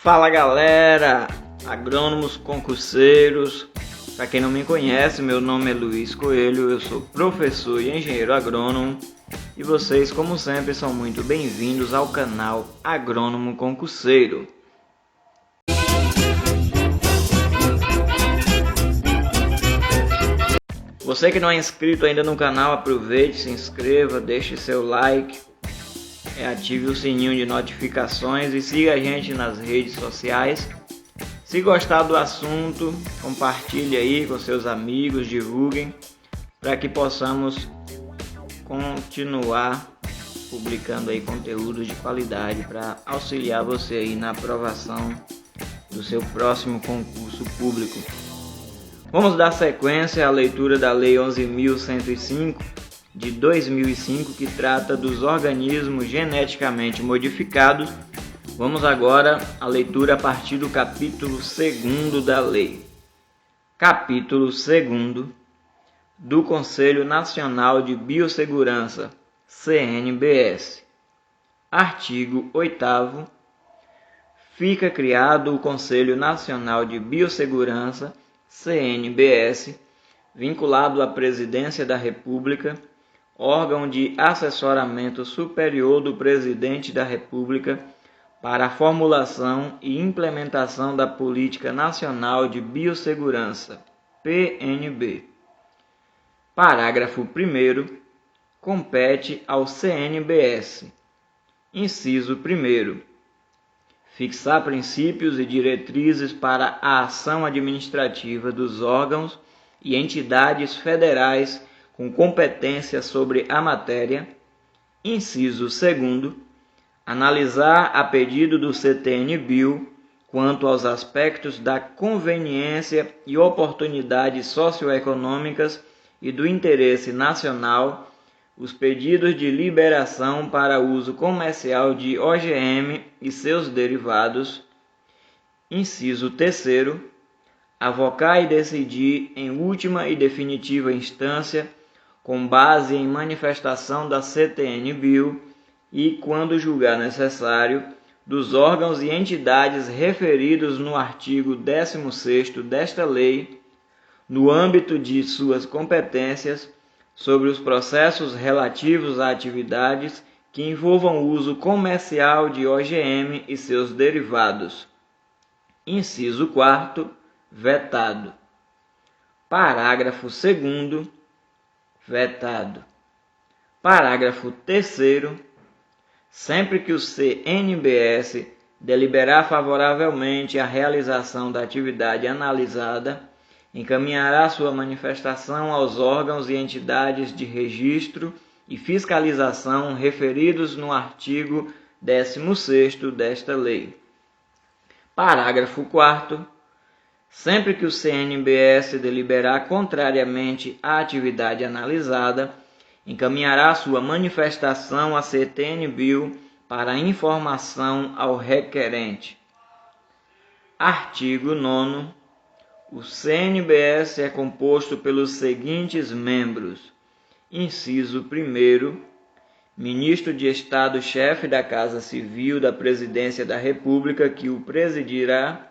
Fala galera, agrônomos concurseiros. Para quem não me conhece, meu nome é Luiz Coelho, eu sou professor e engenheiro agrônomo e vocês, como sempre, são muito bem-vindos ao canal Agrônomo Concurseiro. Você que não é inscrito ainda no canal, aproveite, se inscreva, deixe seu like, ative o sininho de notificações e siga a gente nas redes sociais. Se gostar do assunto, compartilhe aí com seus amigos, divulguem, para que possamos continuar publicando aí conteúdo de qualidade para auxiliar você aí na aprovação do seu próximo concurso público. Vamos dar sequência à leitura da Lei 11.105 de 2005, que trata dos organismos geneticamente modificados. Vamos agora à leitura a partir do capítulo 2º da lei. Capítulo 2º do Conselho Nacional de Biossegurança, CNBS. Artigo 8º. Fica criado o Conselho Nacional de Biossegurança, CNBS, vinculado à Presidência da República, órgão de assessoramento superior do Presidente da República, para a formulação e implementação da Política Nacional de Biossegurança, PNB. Parágrafo 1º. Compete ao CNBS. Inciso 1º. Fixar princípios e diretrizes para a ação administrativa dos órgãos e entidades federais com competência sobre a matéria. Inciso 2º. Analisar a pedido do CTN-Bio, quanto aos aspectos da conveniência e oportunidades socioeconômicas e do interesse nacional, os pedidos de liberação para uso comercial de OGM e seus derivados. Inciso 3º. Avocar e decidir em última e definitiva instância, com base em manifestação da CTN-Bio e, quando julgar necessário, dos órgãos e entidades referidos no artigo 16º desta lei, no âmbito de suas competências, sobre os processos relativos a atividades que envolvam o uso comercial de OGM e seus derivados. Inciso 4º. Vetado. Parágrafo 2º. Vetado. Parágrafo 3º. Sempre que o CNBS deliberar favoravelmente a realização da atividade analisada, encaminhará sua manifestação aos órgãos e entidades de registro e fiscalização referidos no artigo 16º desta lei. Parágrafo 4º. Sempre que o CNBS deliberar contrariamente à atividade analisada, encaminhará sua manifestação à CTN-Bio para informação ao requerente. Artigo 9º. O CNBS é composto pelos seguintes membros. Inciso 1º. Ministro de Estado-chefe da Casa Civil da Presidência da República, que o presidirá.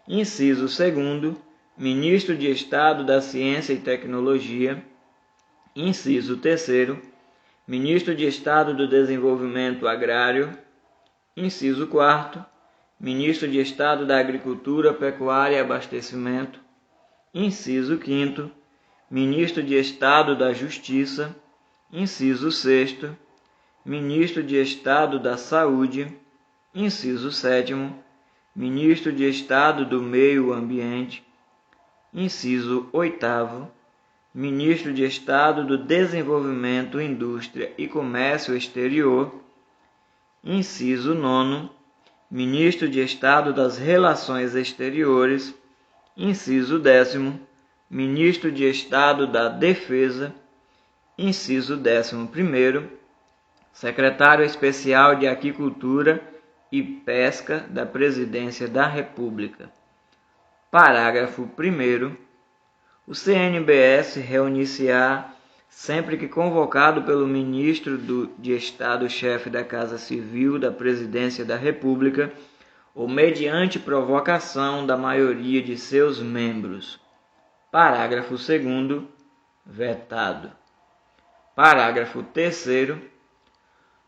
Inciso 2º. Ministro de Estado da Ciência e Tecnologia. Inciso 3º. Ministro de Estado do Desenvolvimento Agrário. Inciso 4º. Ministro de Estado da Agricultura, Pecuária e Abastecimento. Inciso 5º. Ministro de Estado da Justiça. Inciso 6º. Ministro de Estado da Saúde. Inciso 7º. Ministro de Estado do Meio Ambiente. Inciso 8º. Ministro de Estado do Desenvolvimento, Indústria e Comércio Exterior. Inciso 9º. Ministro de Estado das Relações Exteriores. Inciso 10º. Ministro de Estado da Defesa. Inciso 11º. Secretário Especial de Aquicultura e Pesca da Presidência da República. Parágrafo 1º. O CNBS reunir-se-á sempre que convocado pelo Ministro de Estado-chefe da Casa Civil da Presidência da República ou mediante provocação da maioria de seus membros. Parágrafo 2º, vetado. Parágrafo 3º.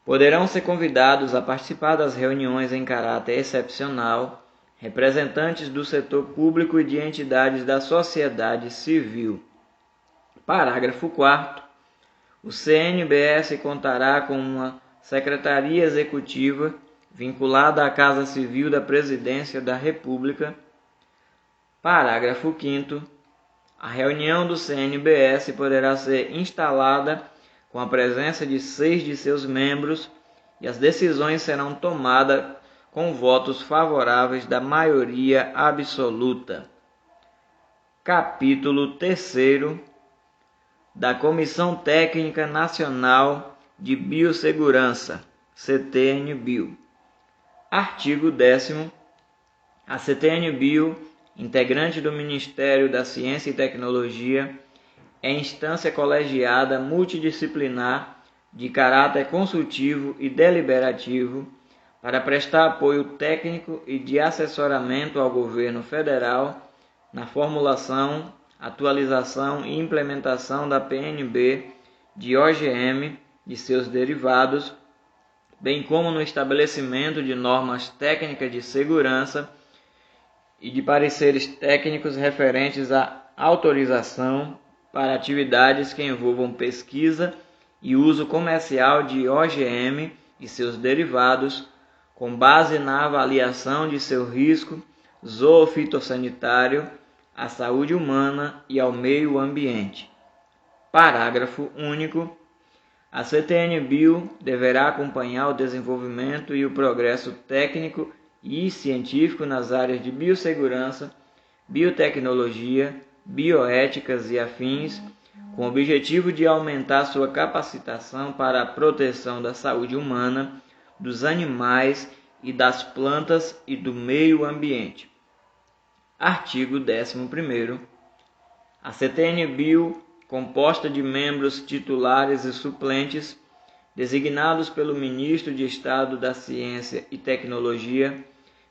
Poderão ser convidados a participar das reuniões em caráter excepcional representantes do setor público e de entidades da sociedade civil. Parágrafo 4º. O CNBS contará com uma Secretaria Executiva vinculada à Casa Civil da Presidência da República. Parágrafo 5º. A reunião do CNBS poderá ser instalada com a presença de 6 de seus membros e as decisões serão tomadas com votos favoráveis da maioria absoluta. Capítulo 3º da Comissão Técnica Nacional de Biossegurança, CTN-Bio. Artigo 10º. A CTN-Bio, integrante do Ministério da Ciência e Tecnologia, é instância colegiada multidisciplinar de caráter consultivo e deliberativo para prestar apoio técnico e de assessoramento ao governo federal na formulação, atualização e implementação da PNB, de OGM, de seus derivados, bem como no estabelecimento de normas técnicas de segurança e de pareceres técnicos referentes à autorização para atividades que envolvam pesquisa e uso comercial de OGM e seus derivados, com base na avaliação de seu risco zoofitossanitário à saúde humana e ao meio ambiente. Parágrafo único. A CTN-Bio deverá acompanhar o desenvolvimento e o progresso técnico e científico nas áreas de biossegurança, biotecnologia, bioéticas e afins, com o objetivo de aumentar sua capacitação para a proteção da saúde humana, dos animais e das plantas e do meio ambiente. Artigo 11º. A CTN-Bio, composta de membros titulares e suplentes, designados pelo Ministro de Estado da Ciência e Tecnologia,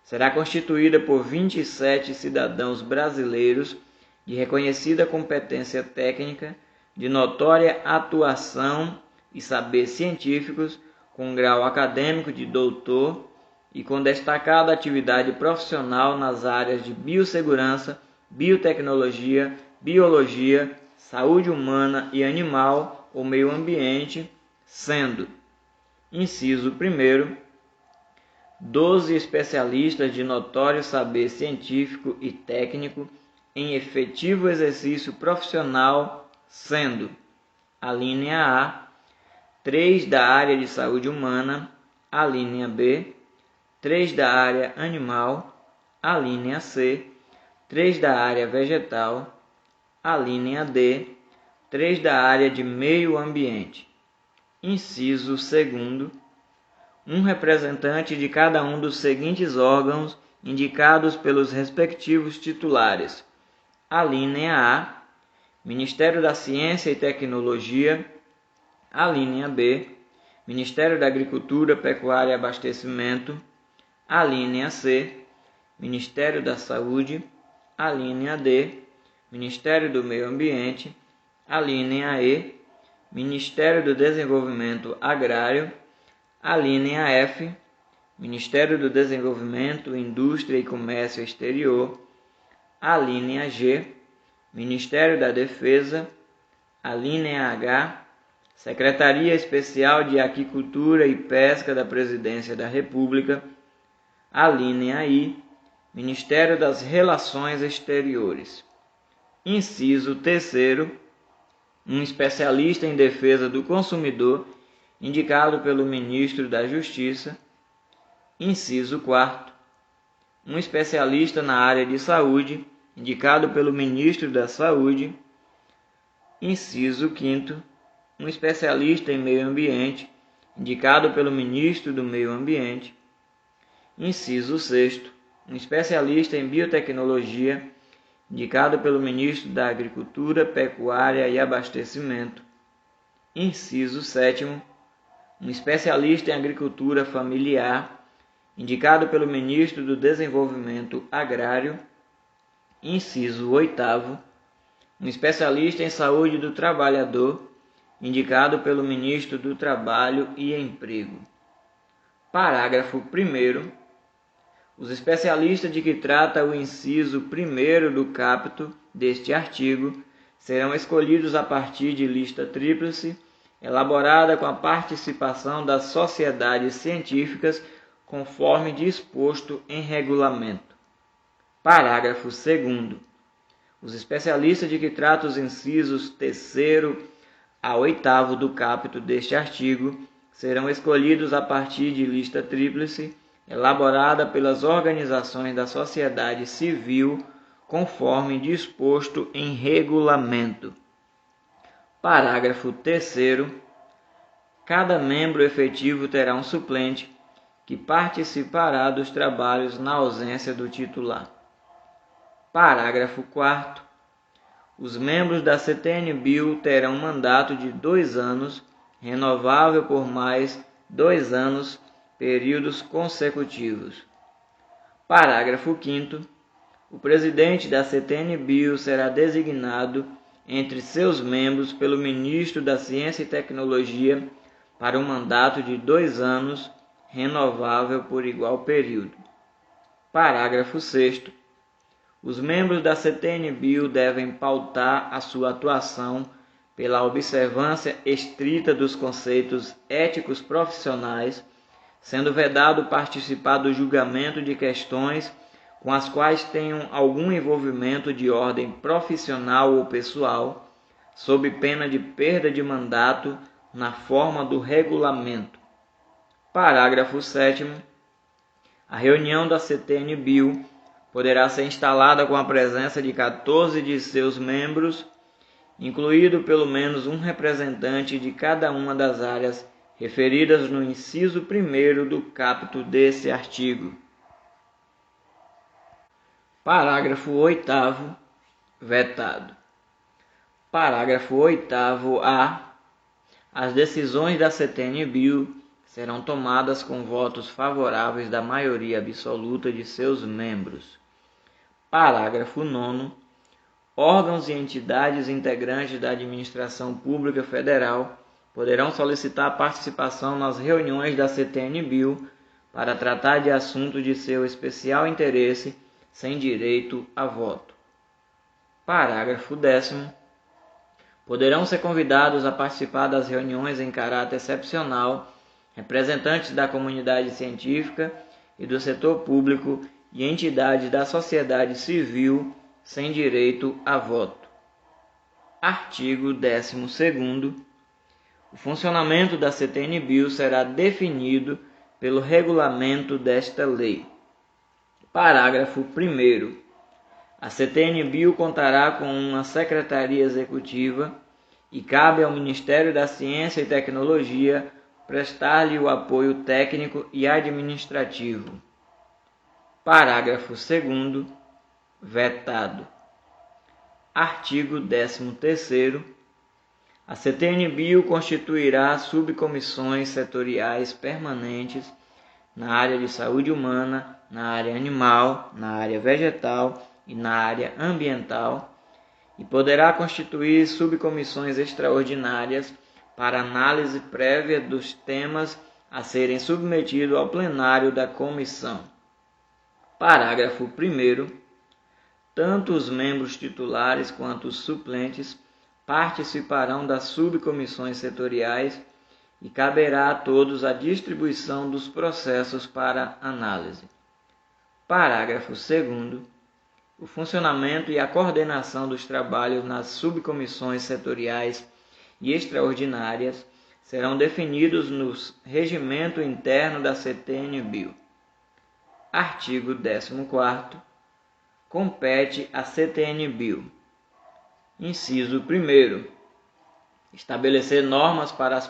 será constituída por 27 cidadãos brasileiros de reconhecida competência técnica, de notória atuação e saber científicos, com grau acadêmico de doutor e com destacada atividade profissional nas áreas de biossegurança, biotecnologia, biologia, saúde humana e animal ou meio ambiente, sendo: inciso 1º, 12 especialistas de notório saber científico e técnico em efetivo exercício profissional, sendo: a linha A, 3 da área de saúde humana, a linha B, 3 da área animal, a linha C, 3 da área vegetal, a linha D, 3 da área de meio ambiente. Inciso 2º, um representante de cada um dos seguintes órgãos indicados pelos respectivos titulares: a linha A, Ministério da Ciência e Tecnologia, a linha B, Ministério da Agricultura, Pecuária e Abastecimento, a linha C, Ministério da Saúde, a linha D, Ministério do Meio Ambiente, a linha E, Ministério do Desenvolvimento Agrário, a linha F, Ministério do Desenvolvimento, Indústria e Comércio Exterior, a linha G, Ministério da Defesa, a linha H, Secretaria Especial de Aquicultura e Pesca da Presidência da República, a linha I, Ministério das Relações Exteriores. Inciso 3º, um especialista em defesa do consumidor, indicado pelo Ministro da Justiça. Inciso 4º, um especialista na área de saúde, indicado pelo Ministro da Saúde. Inciso 5º, um especialista em meio ambiente, indicado pelo Ministro do Meio Ambiente. Inciso 6º, um especialista em biotecnologia, indicado pelo Ministro da Agricultura, Pecuária e Abastecimento. Inciso 7º, um especialista em agricultura familiar, indicado pelo Ministro do Desenvolvimento Agrário. Inciso 8º, um especialista em saúde do trabalhador, indicado pelo Ministro do Trabalho e Emprego. Parágrafo 1º. Os especialistas de que trata o inciso 1º do caput deste artigo serão escolhidos a partir de lista tríplice, elaborada com a participação das sociedades científicas, conforme disposto em regulamento. Parágrafo 2º. Os especialistas de que trata os incisos 3º a 8º do caput deste artigo serão escolhidos a partir de lista tríplice, elaborada pelas organizações da sociedade civil, conforme disposto em regulamento. Parágrafo 3º. Cada membro efetivo terá um suplente que participará dos trabalhos na ausência do titular. Parágrafo 4º. Os membros da CTN-Bio terão um mandato de 2 anos, renovável por mais 2 anos, períodos consecutivos. Parágrafo 5º. O presidente da CTN-Bio será designado entre seus membros pelo Ministro da Ciência e Tecnologia para um mandato de 2 anos, renovável por igual período. Parágrafo 6º. Os membros da CTN-Bio devem pautar a sua atuação pela observância estrita dos conceitos éticos profissionais, sendo vedado participar do julgamento de questões com as quais tenham algum envolvimento de ordem profissional ou pessoal, sob pena de perda de mandato na forma do regulamento. Parágrafo 7º. A reunião da CTN-Bio poderá ser instalada com a presença de 14 de seus membros, incluído pelo menos um representante de cada uma das áreas referidas no inciso 1º do caput desse artigo. Parágrafo 8º. Vetado. Parágrafo 8º-A. As decisões da CTN-Bio serão tomadas com votos favoráveis da maioria absoluta de seus membros. Parágrafo 9º. Órgãos e entidades integrantes da Administração Pública Federal poderão solicitar participação nas reuniões da CTN-Bio para tratar de assuntos de seu especial interesse, sem direito a voto. Parágrafo 10º. Poderão ser convidados a participar das reuniões em caráter excepcional representantes da comunidade científica e do setor público e entidades da sociedade civil, sem direito a voto. Artigo 12º. O funcionamento da CTN-Bio será definido pelo regulamento desta lei. Parágrafo 1º. A CTN-Bio contará com uma secretaria executiva e cabe ao Ministério da Ciência e Tecnologia prestar-lhe o apoio técnico e administrativo. Parágrafo 2º. Vetado. Artigo 13º. A CTN-Bio constituirá subcomissões setoriais permanentes na área de saúde humana, na área animal, na área vegetal e na área ambiental, e poderá constituir subcomissões extraordinárias para análise prévia dos temas a serem submetidos ao plenário da comissão. Parágrafo 1º. Tanto os membros titulares quanto os suplentes participarão das subcomissões setoriais e caberá a todos a distribuição dos processos para análise. Parágrafo 2º. O funcionamento e a coordenação dos trabalhos nas subcomissões setoriais e extraordinárias serão definidos no regimento interno da CTN-Bio. Artigo 14º. Compete à CTN-Bio: inciso 1º, estabelecer normas para as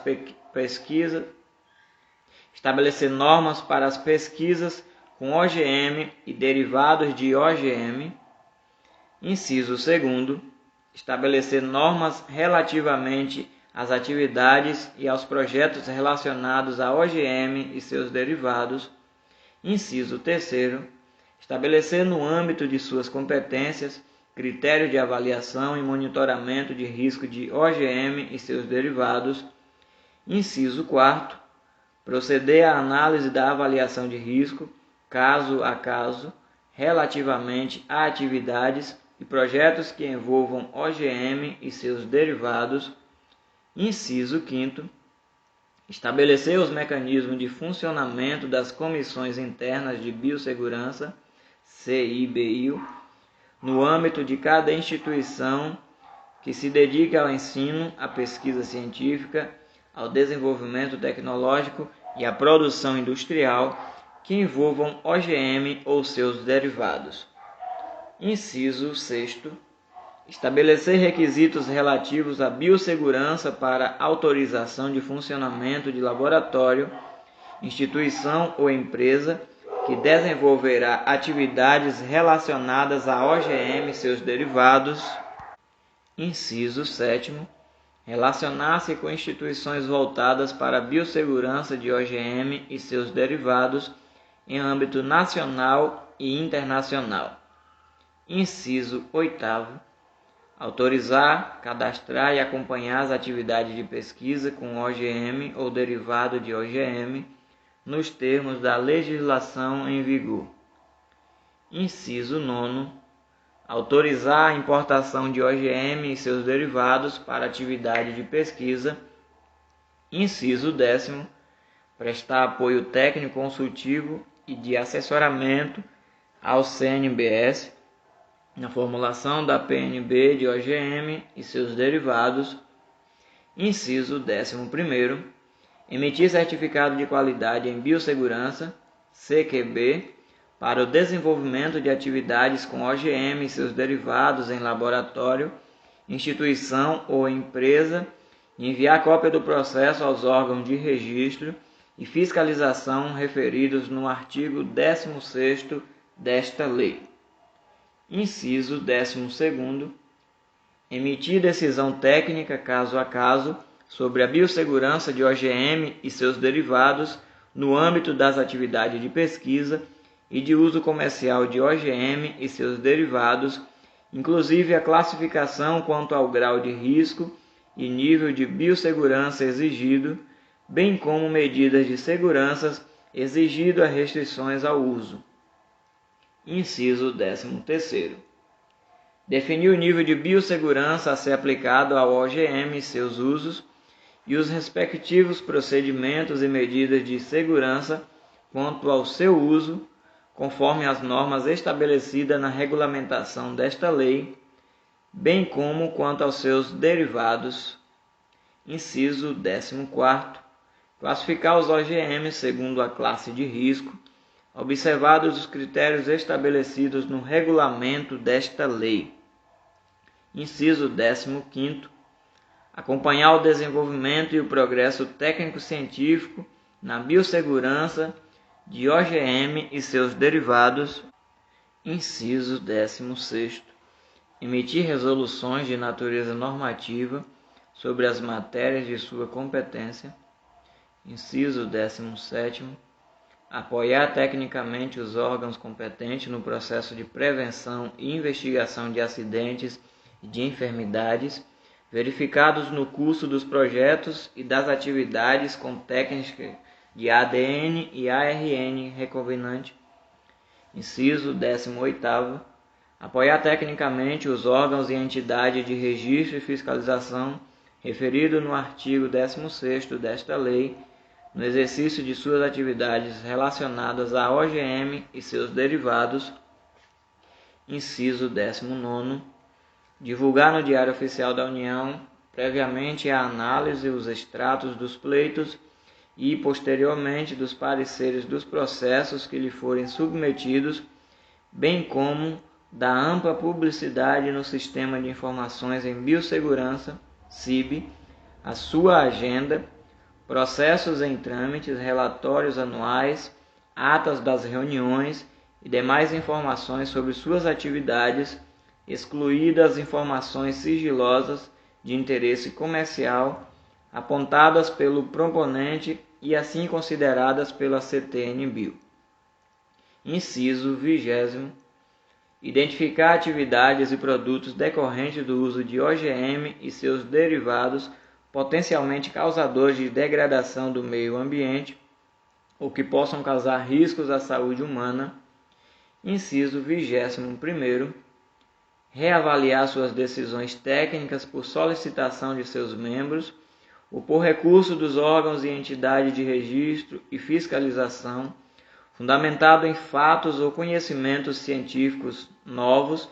pesquisas com OGM e derivados de OGM. Inciso 2º, estabelecer normas relativamente às atividades e aos projetos relacionados a OGM e seus derivados. Inciso 3º, estabelecer no âmbito de suas competências critérios de avaliação e monitoramento de risco de OGM e seus derivados. Inciso 4º, proceder à análise da avaliação de risco, caso a caso, relativamente a atividades e projetos que envolvam OGM e seus derivados. Inciso 5º, estabelecer os mecanismos de funcionamento das comissões internas de biossegurança, CIBio, no âmbito de cada instituição que se dedique ao ensino, à pesquisa científica, ao desenvolvimento tecnológico e à produção industrial que envolvam OGM ou seus derivados. Inciso 6º, estabelecer requisitos relativos à biossegurança para autorização de funcionamento de laboratório, instituição ou empresa que desenvolverá atividades relacionadas a OGM e seus derivados. Inciso 7º, relacionar-se com instituições voltadas para a biossegurança de OGM e seus derivados em âmbito nacional e internacional. Inciso 8º, autorizar, cadastrar e acompanhar as atividades de pesquisa com OGM ou derivado de OGM nos termos da legislação em vigor. Inciso 9º, autorizar a importação de OGM e seus derivados para atividade de pesquisa. Inciso 10º, prestar apoio técnico consultivo e de assessoramento ao CNBS na formulação da PNB de OGM e seus derivados. Inciso 11º, emitir certificado de qualidade em biossegurança, CQB, para o desenvolvimento de atividades com OGM e seus derivados em laboratório, instituição ou empresa, e enviar cópia do processo aos órgãos de registro e fiscalização referidos no artigo 16º desta lei. Inciso 12º, emitir decisão técnica caso a caso sobre a biossegurança de OGM e seus derivados no âmbito das atividades de pesquisa e de uso comercial de OGM e seus derivados, inclusive a classificação quanto ao grau de risco e nível de biossegurança exigido, bem como medidas de segurança exigido a restrições ao uso. Inciso 13º, definir o nível de biossegurança a ser aplicado ao OGM e seus usos e os respectivos procedimentos e medidas de segurança quanto ao seu uso, conforme as normas estabelecidas na regulamentação desta lei, bem como quanto aos seus derivados. Inciso 14º, classificar os OGM segundo a classe de risco, observados os critérios estabelecidos no regulamento desta lei. Inciso 15º, acompanhar o desenvolvimento e o progresso técnico-científico na biossegurança de OGM e seus derivados. Inciso 16º, emitir resoluções de natureza normativa sobre as matérias de sua competência. Inciso 17º, apoiar tecnicamente os órgãos competentes no processo de prevenção e investigação de acidentes e de enfermidades verificados no curso dos projetos e das atividades com técnicas de ADN e ARN recombinante. Inciso 18º, apoiar tecnicamente os órgãos e entidades de registro e fiscalização referido no artigo 16º desta lei, no exercício de suas atividades relacionadas a OGM e seus derivados. Inciso 19º, divulgar no Diário Oficial da União, previamente à análise, os extratos dos pleitos e, posteriormente, dos pareceres dos processos que lhe forem submetidos, bem como da ampla publicidade no Sistema de Informações em Biossegurança, SIB, a sua agenda, processos em trâmites, relatórios anuais, atas das reuniões e demais informações sobre suas atividades, excluídas informações sigilosas de interesse comercial, apontadas pelo proponente e assim consideradas pela CTN-Bio. Inciso 20º. Identificar atividades e produtos decorrentes do uso de OGM e seus derivados potencialmente causadores de degradação do meio ambiente ou que possam causar riscos à saúde humana. Inciso 21º. Reavaliar suas decisões técnicas por solicitação de seus membros ou por recurso dos órgãos e entidades de registro e fiscalização, fundamentado em fatos ou conhecimentos científicos novos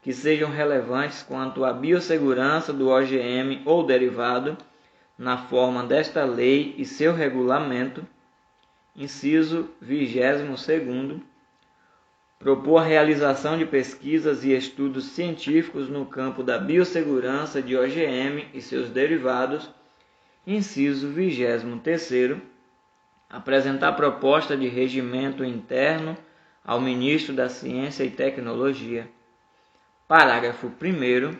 que sejam relevantes quanto à biossegurança do OGM ou derivado, na forma desta lei e seu regulamento. Inciso 22º. Propor a realização de pesquisas e estudos científicos no campo da biossegurança de OGM e seus derivados. Inciso 23º. Apresentar proposta de regimento interno ao Ministro da Ciência e Tecnologia. Parágrafo 1º.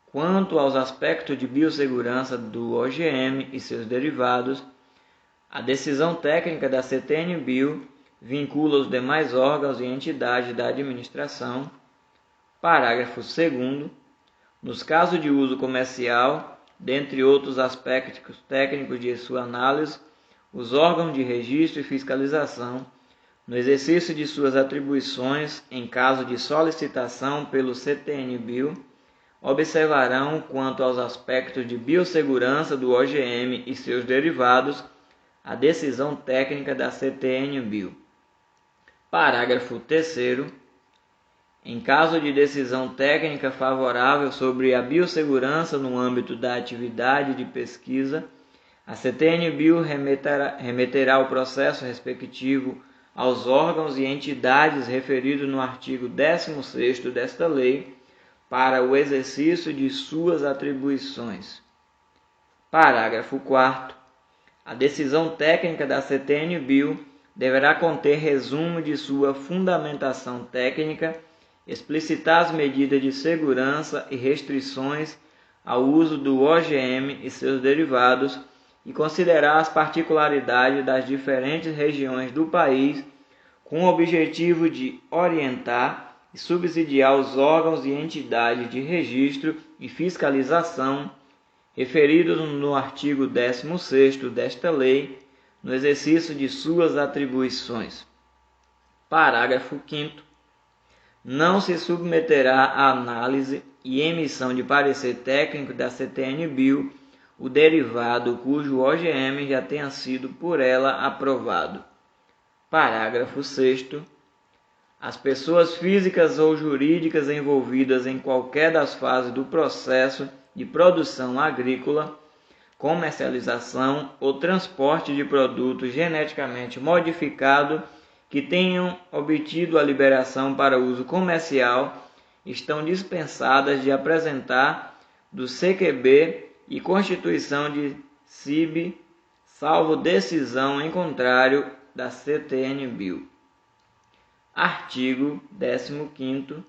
Quanto aos aspectos de biossegurança do OGM e seus derivados, a decisão técnica da CTN-Bio vincula os demais órgãos e entidades da administração. Parágrafo 2º. Nos casos de uso comercial, dentre outros aspectos técnicos de sua análise, os órgãos de registro e fiscalização, no exercício de suas atribuições em caso de solicitação pelo CTN-Bio, observarão, quanto aos aspectos de biossegurança do OGM e seus derivados, a decisão técnica da CTN-Bio. Parágrafo 3º. Em caso de decisão técnica favorável sobre a biossegurança no âmbito da atividade de pesquisa, a CTN-Bio remeterá o processo respectivo aos órgãos e entidades referidos no artigo 16º desta lei para o exercício de suas atribuições. Parágrafo 4º. A decisão técnica da CTN-Bio deverá conter resumo de sua fundamentação técnica, explicitar as medidas de segurança e restrições ao uso do OGM e seus derivados e considerar as particularidades das diferentes regiões do país com o objetivo de orientar e subsidiar os órgãos e entidades de registro e fiscalização referidos no artigo 16º desta lei no exercício de suas atribuições. Parágrafo 5º. Não se submeterá à análise e emissão de parecer técnico da CTN-Bio o derivado cujo OGM já tenha sido por ela aprovado. Parágrafo 6º. As pessoas físicas ou jurídicas envolvidas em qualquer das fases do processo de produção agrícola, comercialização ou transporte de produto geneticamente modificado que tenham obtido a liberação para uso comercial estão dispensadas de apresentar do CQB e constituição de CIB, salvo decisão em contrário da CTN-Bio. Artigo 15º.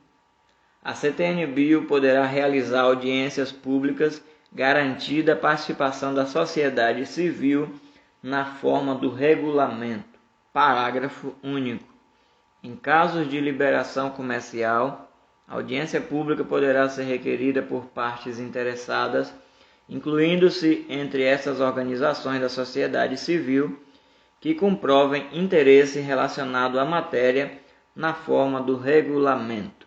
A CTN-Bio poderá realizar audiências públicas garantida a participação da sociedade civil na forma do regulamento. Parágrafo único. Em casos de liberação comercial, a audiência pública poderá ser requerida por partes interessadas, incluindo-se entre essas organizações da sociedade civil, que comprovem interesse relacionado à matéria na forma do regulamento.